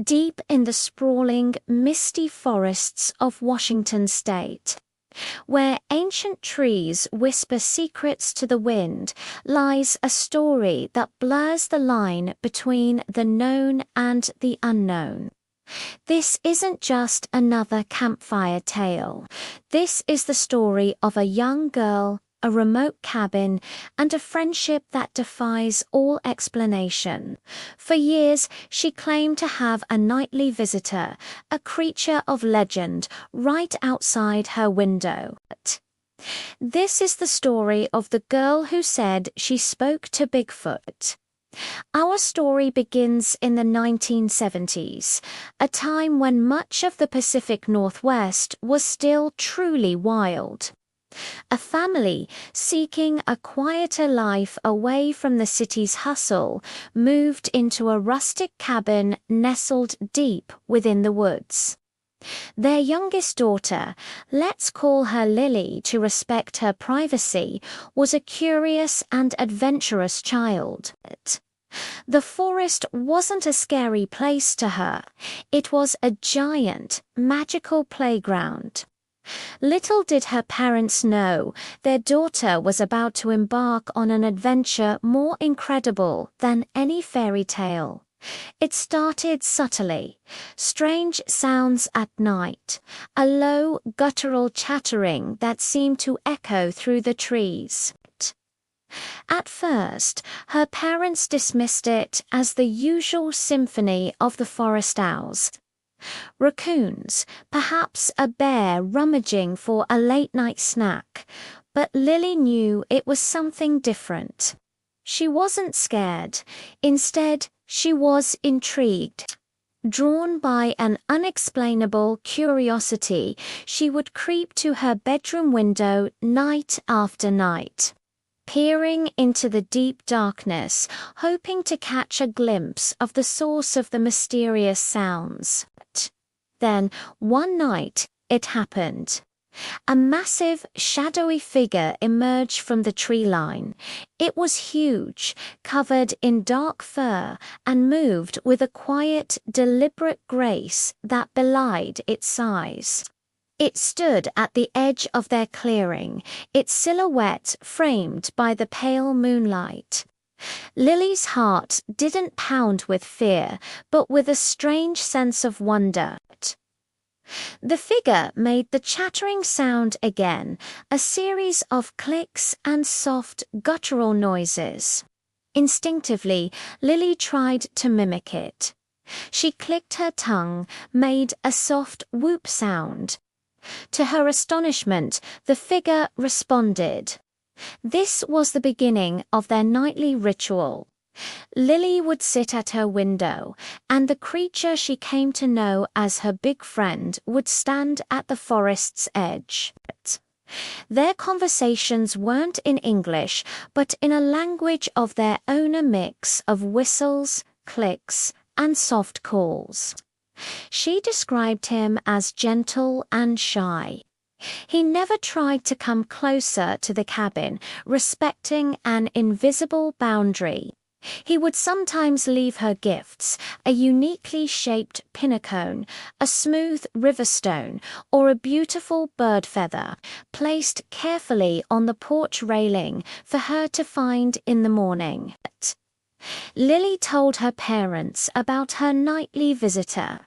deep in the sprawling, misty forests of Washington state. Where ancient trees whisper secrets to the wind, lies a story that blurs the line between the known and the unknown. This isn't just another campfire tale. This is the story of a young girl, a remote cabin, and a friendship that defies all explanation. For years, she claimed to have a nightly visitor, a creature of legend, right outside her window. This is the story of the girl who said she spoke to Bigfoot. Our story begins in the 1970s, a time when much of the Pacific Northwest was still truly wild. A family seeking a quieter life away from the city's hustle moved into a rustic cabin nestled deep within the woods. Their youngest daughter, let's call her Lily to respect her privacy, was a curious and adventurous child. The forest wasn't a scary place to her. It was a giant, magical playground. Little did her parents know their daughter was about to embark on an adventure more incredible than any fairy tale. It started subtly. Strange sounds at night, a low, guttural chattering that seemed to echo through the trees. At first, her parents dismissed it as the usual symphony of the forest owls. Raccoons, perhaps a bear rummaging for a late-night snack, but Lily knew it was something different. She wasn't scared. Instead, she was intrigued. Drawn by an unexplainable curiosity, she would creep to her bedroom window night after night, peering into the deep darkness, hoping to catch a glimpse of the source of the mysterious sounds. Then, one night, it happened. A massive, shadowy figure emerged from the tree line. It was huge, covered in dark fur, and moved with a quiet, deliberate grace that belied its size. It stood at the edge of their clearing, its silhouette framed by the pale moonlight. Lily's heart didn't pound with fear, but with a strange sense of wonder. The figure made the chattering sound again, a series of clicks and soft, guttural noises. Instinctively, Lily tried to mimic it. She clicked her tongue, made a soft whoop sound. To her astonishment, the figure responded. This was the beginning of their nightly ritual. Lily would sit at her window, and the creature she came to know as her big friend would stand at the forest's edge. Their conversations weren't in English, but in a language of their own, a mix of whistles, clicks, and soft calls. She described him as gentle and shy. He never tried to come closer to the cabin, respecting an invisible boundary. He would sometimes leave her gifts, a uniquely shaped pinnacone, a smooth riverstone, or a beautiful bird feather, placed carefully on the porch railing for her to find in the morning. Lily told her parents about her nightly visitor.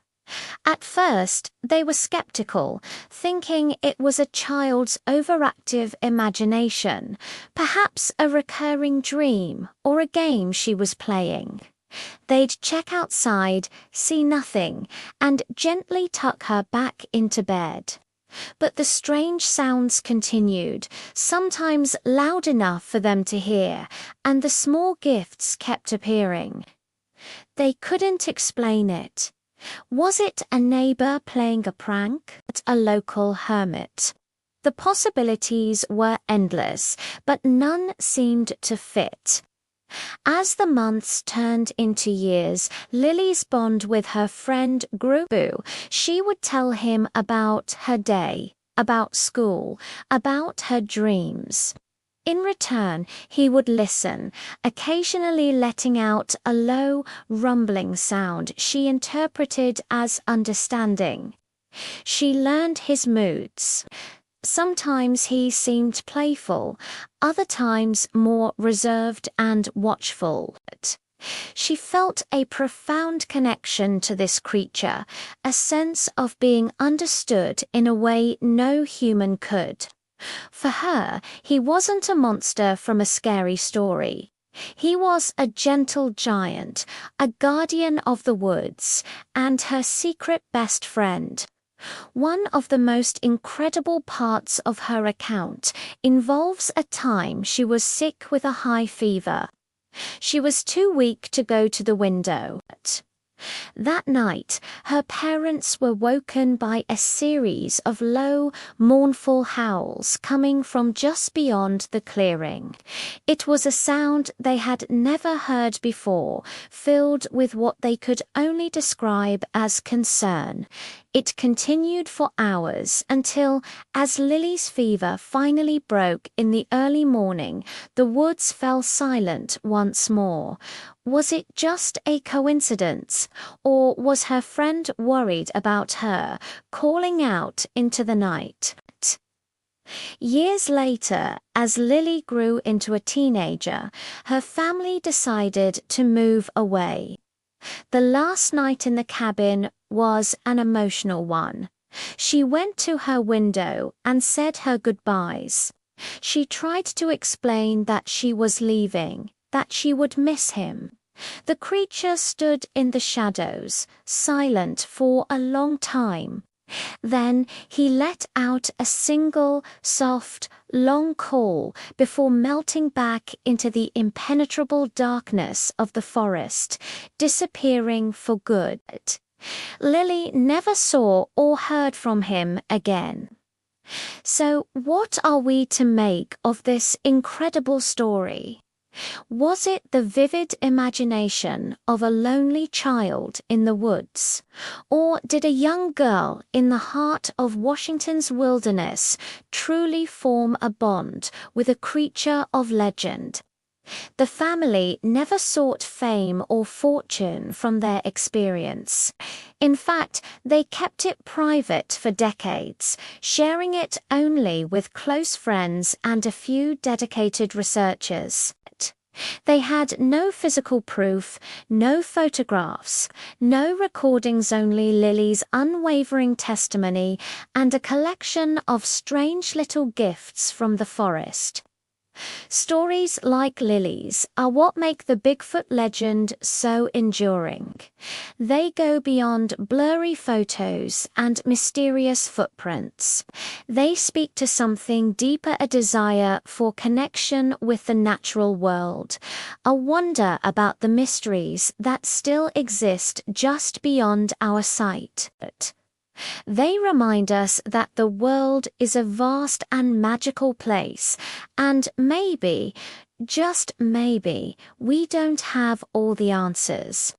At first, they were skeptical, thinking it was a child's overactive imagination, perhaps a recurring dream or a game she was playing. They'd check outside, see nothing, and gently tuck her back into bed. But the strange sounds continued, sometimes loud enough for them to hear, and the small gifts kept appearing. They couldn't explain it. Was it a neighbor playing a prank? A local hermit? The possibilities were endless, but none seemed to fit. As the months turned into years, Lily's bond with her friend grew. She would tell him about her day, about school, about her dreams. In return, he would listen, occasionally letting out a low, rumbling sound she interpreted as understanding. She learned his moods. Sometimes he seemed playful, other times more reserved and watchful. She felt a profound connection to this creature, a sense of being understood in a way no human could. For her, he wasn't a monster from a scary story. He was a gentle giant, a guardian of the woods, and her secret best friend. One of the most incredible parts of her account involves a time she was sick with a high fever. She was too weak to go to the window. That night, her parents were woken by a series of low, mournful howls coming from just beyond the clearing. It was a sound they had never heard before, filled with what they could only describe as concern. It continued for hours until, as Lily's fever finally broke in the early morning, the woods fell silent once more. Was it just a coincidence, or was her friend worried about her, calling out into the night? Years later, as Lily grew into a teenager, her family decided to move away. The last night in the cabin was an emotional one. She went to her window and said her goodbyes. She tried to explain that she was leaving, that she would miss him. The creature stood in the shadows, silent for a long time. Then he let out a single, soft, long call before melting back into the impenetrable darkness of the forest, disappearing for good. Lily never saw or heard from him again. So, what are we to make of this incredible story? Was it the vivid imagination of a lonely child in the woods? Or did a young girl in the heart of Washington's wilderness truly form a bond with a creature of legend? The family never sought fame or fortune from their experience. In fact, they kept it private for decades, sharing it only with close friends and a few dedicated researchers. They had no physical proof, no photographs, no recordings, only Lily's unwavering testimony and a collection of strange little gifts from the forest. Stories like Lily's are what make the Bigfoot legend so enduring. They go beyond blurry photos and mysterious footprints. They speak to something deeper, a desire for connection with the natural world, a wonder about the mysteries that still exist just beyond our sight. They remind us that the world is a vast and magical place, and maybe, just maybe, we don't have all the answers.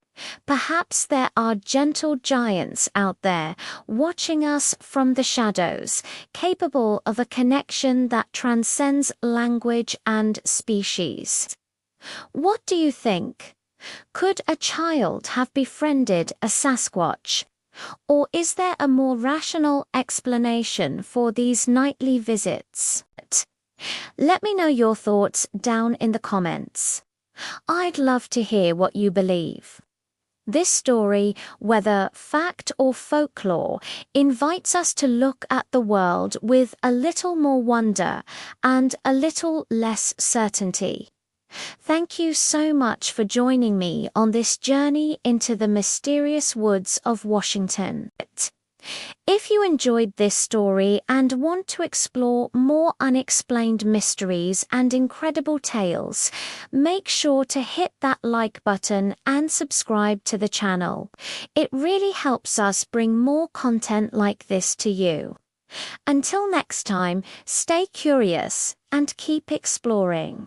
Perhaps there are gentle giants out there, watching us from the shadows, capable of a connection that transcends language and species. What do you think? Could a child have befriended a Sasquatch? Or is there a more rational explanation for these nightly visits? Let me know your thoughts down in the comments. I'd love to hear what you believe. This story, whether fact or folklore, invites us to look at the world with a little more wonder and a little less certainty. Thank you so much for joining me on this journey into the mysterious woods of Washington. If you enjoyed this story and want to explore more unexplained mysteries and incredible tales, make sure to hit that like button and subscribe to the channel. It really helps us bring more content like this to you. Until next time, stay curious and keep exploring.